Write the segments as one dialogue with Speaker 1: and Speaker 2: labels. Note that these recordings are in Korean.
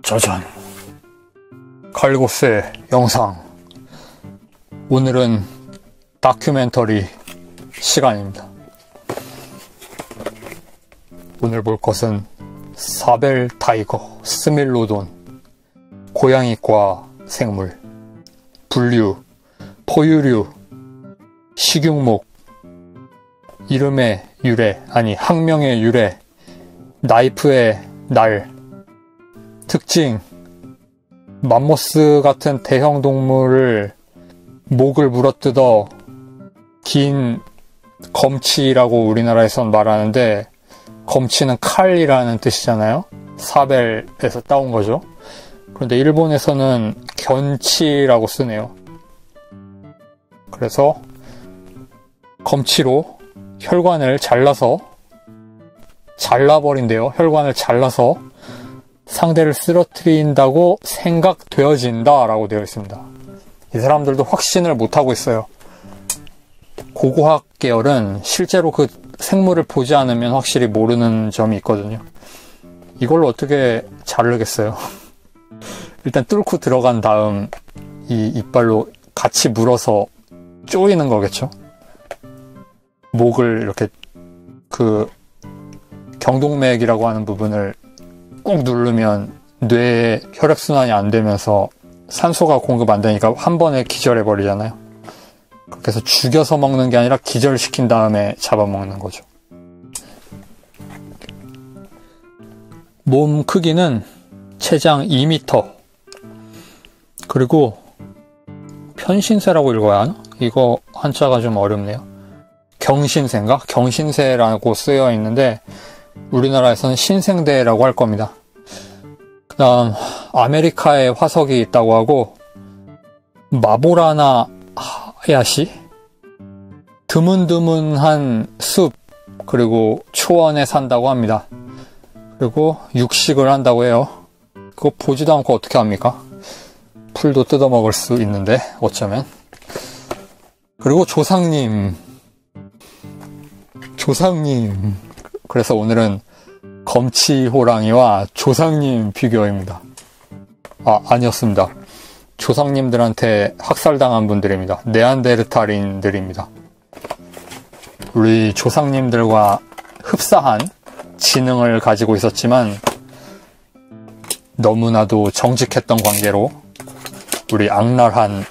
Speaker 1: 짜잔, 칼리고스의 영상. 오늘은 다큐멘터리 시간입니다. 오늘 볼 것은 사벨 타이거 스밀로돈, 고양이과 생물, 분류, 포유류, 식용목, 이름의 유래, 아니 학명의 유래, 나이프의 날, 특징, 맘모스 같은 대형 동물을 목을 물어뜯어 긴 검치라고 우리나라에선 말하는데, 검치는 칼이라는 뜻이잖아요. 사벨에서 따온 거죠. 그런데 일본에서는 견치라고 쓰네요. 그래서 검치로 혈관을 잘라버린대요. 혈관을 잘라서 상대를 쓰러뜨린다고 생각되어진다 라고 되어 있습니다. 이 사람들도 확신을 못하고 있어요. 고고학 계열은 실제로 그 생물을 보지 않으면 확실히 모르는 점이 있거든요. 이걸로 어떻게 자르겠어요? 일단 뚫고 들어간 다음 이 이빨로 같이 물어서 쪼이는 거겠죠? 목을 이렇게 그 경동맥이라고 하는 부분을 꾹 누르면 뇌에 혈액순환이 안 되면서 산소가 공급 안 되니까 한 번에 기절해버리잖아요. 그렇게 해서 죽여서 먹는 게 아니라 기절시킨 다음에 잡아먹는 거죠. 몸 크기는 체장 2m. 그리고 편신새라고 읽어야 하나? 이거 한자가 좀 어렵네요. 경신새인가? 경신새라고 쓰여 있는데 우리나라에서는 신생대라고 할 겁니다. 그 다음 아메리카에 화석이 있다고 하고, 마보라나 하야시? 드문드문한 숲, 그리고 초원에 산다고 합니다. 그리고 육식을 한다고 해요. 그거 보지도 않고 어떻게 합니까? 풀도 뜯어먹을 수 있는데 어쩌면. 그리고 조상님. 그래서 오늘은 검치 호랑이와 조상님 비교입니다. 아니었습니다. 조상님들한테 학살당한 분들입니다. 네안데르탈인들입니다. 우리 조상님들과 흡사한 지능을 가지고 있었지만 너무나도 정직했던 관계로 우리 악랄한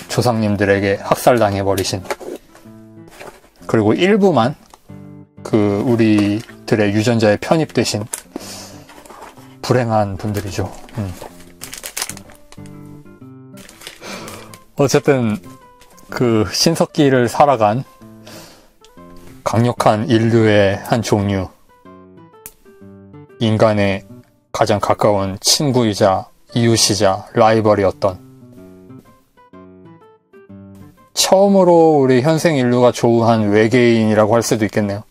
Speaker 1: 조상님들에게 학살당해버리신, 그리고 일부만 그 우리들의 유전자에 편입되신 불행한 분들이죠. 어쨌든 그 신석기를 살아간 강력한 인류의 한 종류, 인간의 가장 가까운 친구이자 이웃이자 라이벌이었던, 처음으로 우리 현생 인류가 조우한 외계인이라고 할 수도 있겠네요.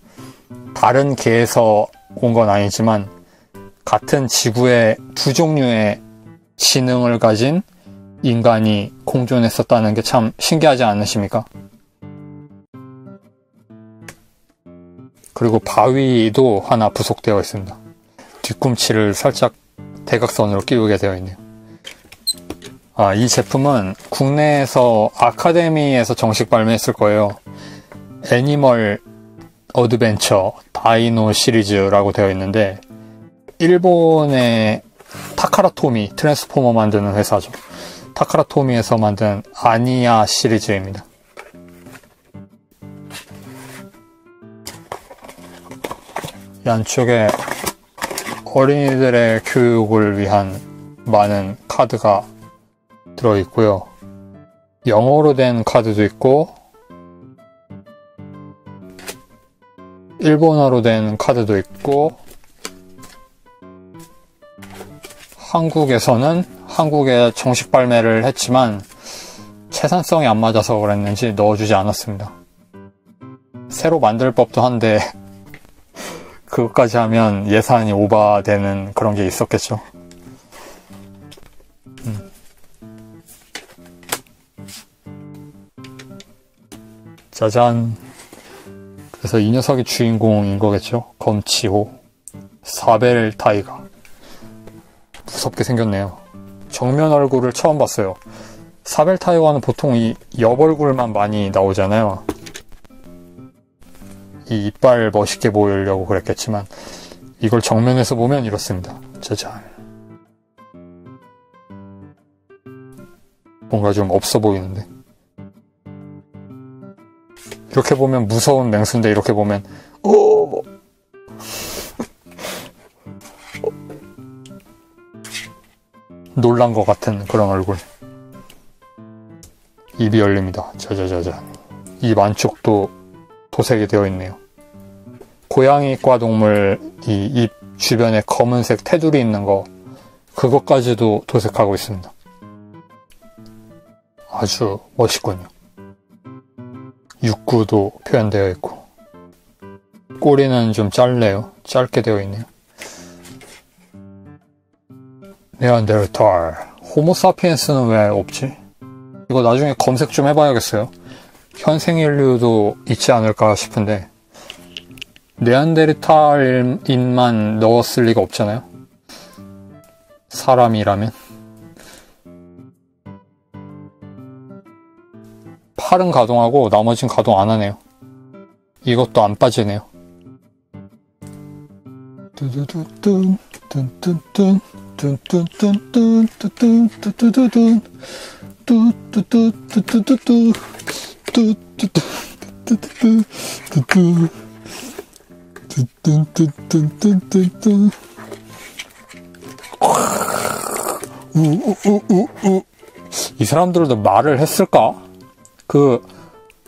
Speaker 1: 다른 계에서 온 건 아니지만 같은 지구의 두 종류의 지능을 가진 인간이 공존했었다는 게 참 신기하지 않으십니까? 그리고 바위도 하나 부속되어 있습니다. 뒤꿈치를 살짝 대각선으로 끼우게 되어 있네요. 이 제품은 국내에서 아카데미에서 정식 발매했을 거예요. 애니멀 어드벤처 다이노 시리즈라고 되어 있는데, 일본의 타카라토미, 트랜스포머 만드는 회사죠. 타카라토미에서 만든 아니야 시리즈입니다. 이 안쪽에 어린이들의 교육을 위한 많은 카드가 들어있고요. 영어로 된 카드도 있고 일본어로 된 카드도 있고, 한국에서는 한국에 정식 발매를 했지만 채산성이 안 맞아서 그랬는지 넣어주지 않았습니다. 새로 만들 법도 한데 그것까지 하면 예산이 오버되는 그런 게 있었겠죠. 짜잔. 그래서 이 녀석이 주인공인 거겠죠. 검치호 사벨 타이거. 무섭게 생겼네요. 정면 얼굴을 처음 봤어요. 사벨타이와는 보통 이 옆 얼굴만 많이 나오잖아요. 이 이빨 멋있게 보이려고 그랬겠지만 이걸 정면에서 보면 이렇습니다. 짜잔. 뭔가 좀 없어 보이는데. 이렇게 보면 무서운 맹수인데 이렇게 보면 오! 놀란 것 같은 그런 얼굴. 입이 열립니다. 짜자자잔. 입 안쪽도 도색이 되어 있네요. 고양이과 동물 이 입 주변에 검은색 테두리 있는 거 그것까지도 도색하고 있습니다. 아주 멋있군요. 육구도 표현되어 있고 꼬리는 좀 짧네요. 짧게 되어 있네요. 네안데르탈. 호모사피엔스는 왜 없지? 이거 나중에 검색 좀 해봐야겠어요. 현생 인류도 있지 않을까 싶은데 네안데르탈인만 넣었을 리가 없잖아요. 사람이라면. 팔은 가동하고 나머진 가동 안 하네요. 이것도 안 빠지네요. 뚜두두둔 뚠뚠뚠 뚠뚠뚠뚠 뚜두두둔 뚜뚜뚜뚜뚜뚜뚜 뚜뚜뚜뚜뚜뚜뚜 뚜뚜뚜뚜뚜뚜뚜 우우우우. 이 사람들도 말을 했을까? 그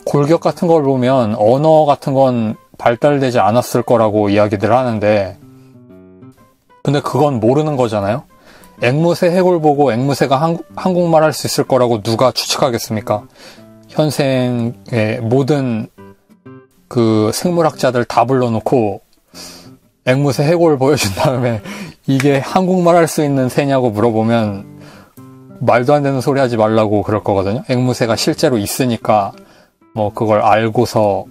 Speaker 1: 골격 같은 걸 보면 언어 같은 건 발달되지 않았을 거라고 이야기들 하는데 근데 그건 모르는 거잖아요. 앵무새 해골 보고 앵무새가 한국말 할 수 있을 거라고 누가 추측하겠습니까? 현생의 모든 그 생물학자들 다 불러놓고 앵무새 해골 보여준 다음에 이게 한국말 할 수 있는 새냐고 물어보면 말도 안 되는 소리 하지 말라고 그럴 거거든요. 앵무새가 실제로 있으니까 뭐 그걸 알고서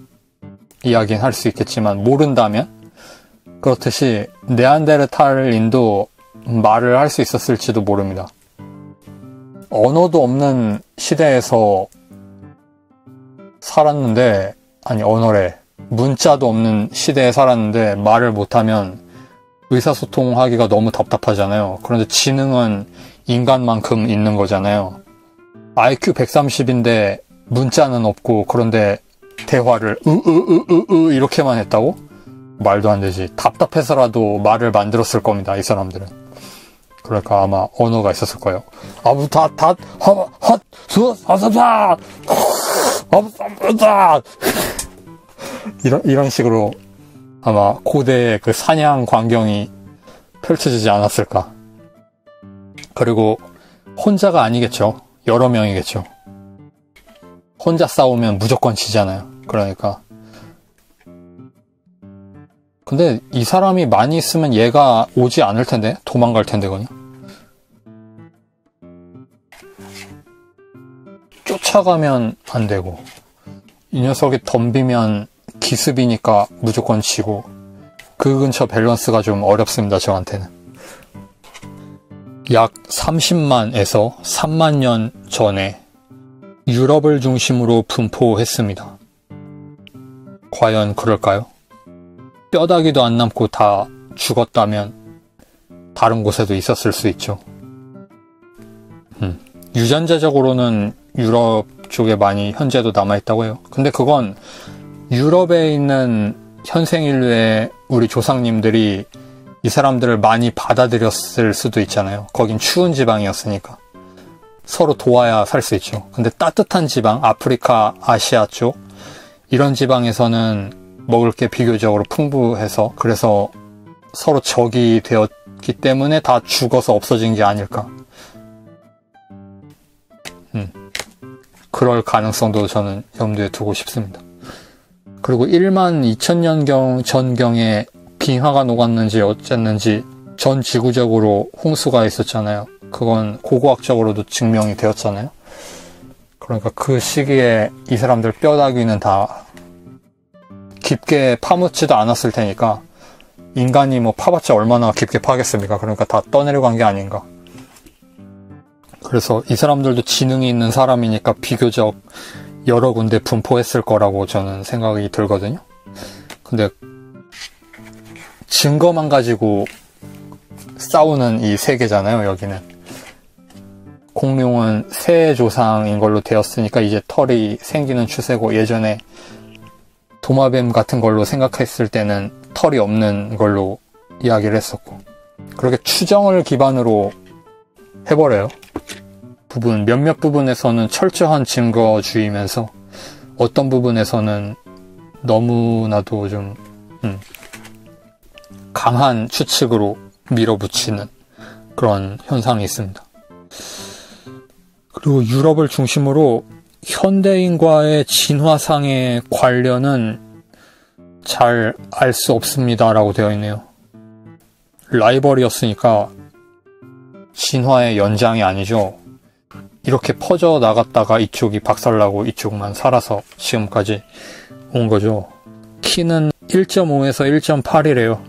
Speaker 1: 이야기는 할 수 있겠지만 모른다면 그렇듯이 네안데르탈인도 말을 할 수 있었을지도 모릅니다. 언어도 없는 시대에서 살았는데 언어래. 문자도 없는 시대에 살았는데 말을 못하면 의사소통하기가 너무 답답하잖아요. 그런데 지능은 인간만큼 있는 거잖아요. IQ 130인데 문자는 없고 그런데 대화를 이렇게만 했다고? 말도 안 되지. 답답해서라도 말을 만들었을 겁니다. 이 사람들은. 그러니까 아마 언어가 있었을 거예요. 이런 식으로 아마 고대의 그 사냥 광경이 펼쳐지지 않았을까. 그리고 혼자가 아니겠죠. 여러 명이겠죠. 혼자 싸우면 무조건 지잖아요. 그러니까. 근데 이 사람이 많이 있으면 얘가 오지 않을 텐데. 도망갈 텐데 그냥. 쫓아가면 안 되고 이 녀석이 덤비면 기습이니까 무조건 지고 그 근처 밸런스가 좀 어렵습니다. 저한테는. 약 30만에서 3만 년 전에 유럽을 중심으로 분포했습니다. 과연 그럴까요? 뼈다귀도 안 남고 다 죽었다면 다른 곳에도 있었을 수 있죠. 유전자적으로는 유럽 쪽에 많이 현재도 남아있다고 해요. 근데 그건 유럽에 있는 현생인류의 우리 조상님들이 이 사람들을 많이 받아들였을 수도 있잖아요. 거긴 추운 지방이었으니까. 서로 도와야 살 수 있죠. 근데 따뜻한 지방, 아프리카, 아시아 쪽 이런 지방에서는 먹을 게 비교적으로 풍부해서 그래서 서로 적이 되었기 때문에 다 죽어서 없어진 게 아닐까. 그럴 가능성도 저는 염두에 두고 싶습니다. 그리고 1만 2천년 전경에 빙하가 녹았는지 어쨌는지 전 지구적으로 홍수가 있었잖아요. 그건 고고학적으로도 증명이 되었잖아요. 그러니까 그 시기에 이 사람들 뼈다귀는 다 깊게 파묻지도 않았을 테니까 인간이 뭐 파봤자 얼마나 깊게 파겠습니까? 그러니까 다 떠내려간 게 아닌가. 그래서 이 사람들도 지능이 있는 사람이니까 비교적 여러 군데 분포했을 거라고 저는 생각이 들거든요. 근데 증거만 가지고 싸우는 이 세계잖아요, 여기는. 공룡은 새 조상인 걸로 되었으니까 이제 털이 생기는 추세고, 예전에 도마뱀 같은 걸로 생각했을 때는 털이 없는 걸로 이야기를 했었고, 그렇게 추정을 기반으로 해버려요. 몇몇 부분에서는 철저한 증거주의면서 어떤 부분에서는 너무나도 좀 강한 추측으로 밀어붙이는 그런 현상이 있습니다. 그리고 유럽을 중심으로 현대인과의 진화상의 관련은 잘 알 수 없습니다라고 되어 있네요. 라이벌이었으니까 진화의 연장이 아니죠. 이렇게 퍼져 나갔다가 이쪽이 박살나고 이쪽만 살아서 지금까지 온 거죠. 키는 1.5에서 1.8이래요.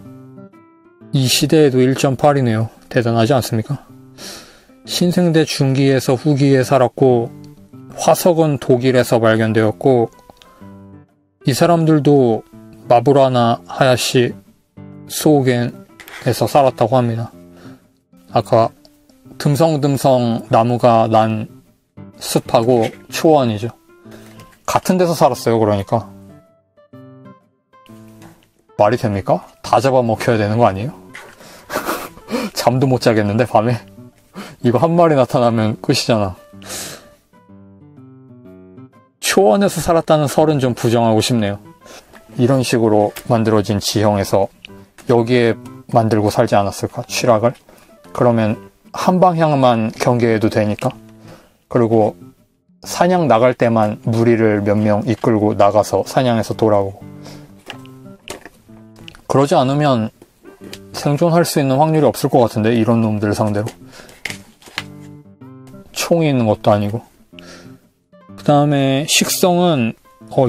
Speaker 1: 이 시대에도 1.8이네요. 대단하지 않습니까? 신생대 중기에서 후기에 살았고, 화석은 독일에서 발견되었고, 이 사람들도 마부라나 하야시 소겐에서 살았다고 합니다. 아까 듬성듬성 나무가 난 숲하고 초원이죠. 같은 데서 살았어요. 그러니까 말이 됩니까? 다 잡아먹혀야 되는 거 아니에요? 잠도 못 자겠는데 밤에 이거 한 마리 나타나면 끝이잖아. 초원에서 살았다는 설은 좀 부정하고 싶네요. 이런 식으로 만들어진 지형에서 여기에 만들고 살지 않았을까? 취락을? 그러면 한 방향만 경계해도 되니까. 그리고 사냥 나갈 때만 무리를 몇 명 이끌고 나가서 사냥해서 돌아오고. 그러지 않으면 생존할 수 있는 확률이 없을 것 같은데, 이런 놈들 상대로. 총이 있는 것도 아니고. 그 다음에 식성은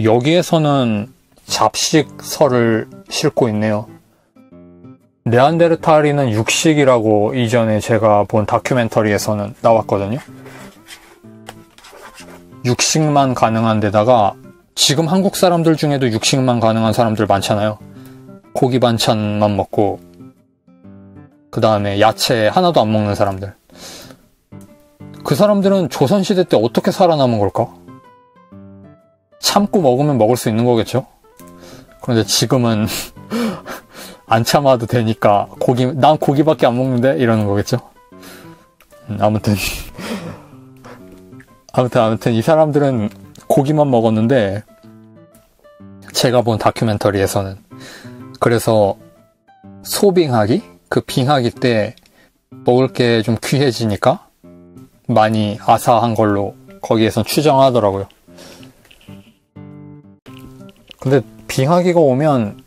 Speaker 1: 여기에서는 잡식설을 싣고 있네요. 네안데르탈인은 육식이라고 이전에 제가 본 다큐멘터리에서는 나왔거든요. 육식만 가능한 데다가 지금 한국 사람들 중에도 육식만 가능한 사람들 많잖아요. 고기 반찬만 먹고 그 다음에 야채 하나도 안 먹는 사람들. 그 사람들은 조선시대 때 어떻게 살아남은 걸까? 참고 먹으면 먹을 수 있는 거겠죠? 그런데 지금은 안 참아도 되니까 난 고기밖에 안 먹는데? 이러는 거겠죠? 아무튼 이 사람들은 고기만 먹었는데, 제가 본 다큐멘터리에서는 그래서 소빙하기? 그 빙하기 때 먹을 게 좀 귀해지니까 많이 아사한 걸로 거기에선 추정하더라고요. 근데 빙하기가 오면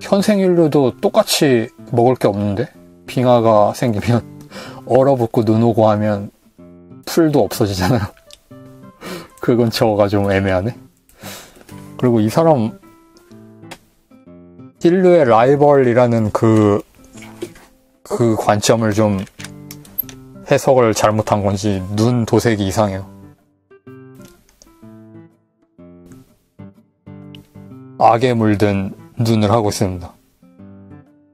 Speaker 1: 현생 인류도 똑같이 먹을 게 없는데? 빙하가 생기면 얼어붙고 눈 오고 하면 풀도 없어지잖아요. 그 근처가 좀 애매하네. 그리고 이 사람 인류의 라이벌이라는 그 관점을 좀 해석을 잘못한 건지 눈 도색이 이상해요. 악에 물든 눈을 하고 있습니다.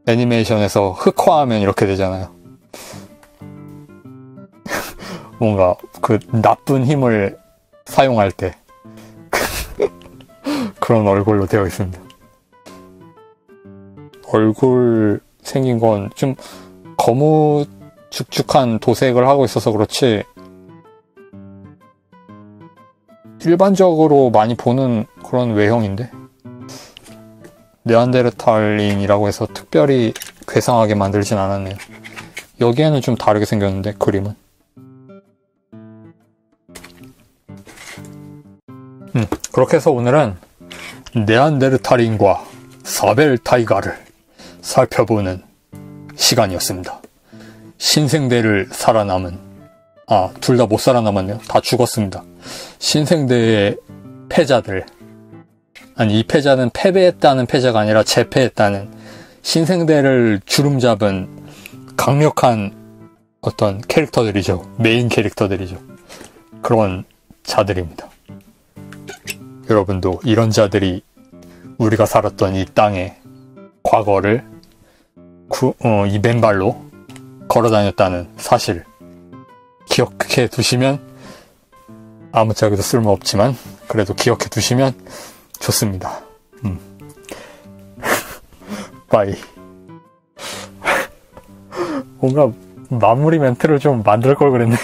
Speaker 1: 애니메이션에서 흑화하면 이렇게 되잖아요. 뭔가 그 나쁜 힘을 사용할 때 그런 얼굴로 되어 있습니다. 얼굴 생긴 건 좀 거무죽죽한 도색을 하고 있어서 그렇지, 일반적으로 많이 보는 그런 외형인데, 네안데르탈인이라고 해서 특별히 괴상하게 만들진 않았네요. 여기에는 좀 다르게 생겼는데, 그림은. 그렇게 해서 오늘은 네안데르탈인과 사벨타이가를 살펴보는 시간이었습니다. 신생대를 살아남은, 둘 다 못 살아남았네요. 다 죽었습니다. 신생대의 패자들, 아니 이 패자는 패배했다는 패자가 아니라 재패했다는, 신생대를 주름잡은 강력한 어떤 캐릭터들이죠. 메인 캐릭터들이죠. 그런 자들입니다. 여러분도 이런 자들이 우리가 살았던 이 땅의 과거를 이 맨발로 걸어다녔다는 사실 기억해 두시면 아무짝에도 쓸모없지만 그래도 기억해 두시면 좋습니다. 빠이. 뭔가 마무리 멘트를 좀 만들 걸 그랬네.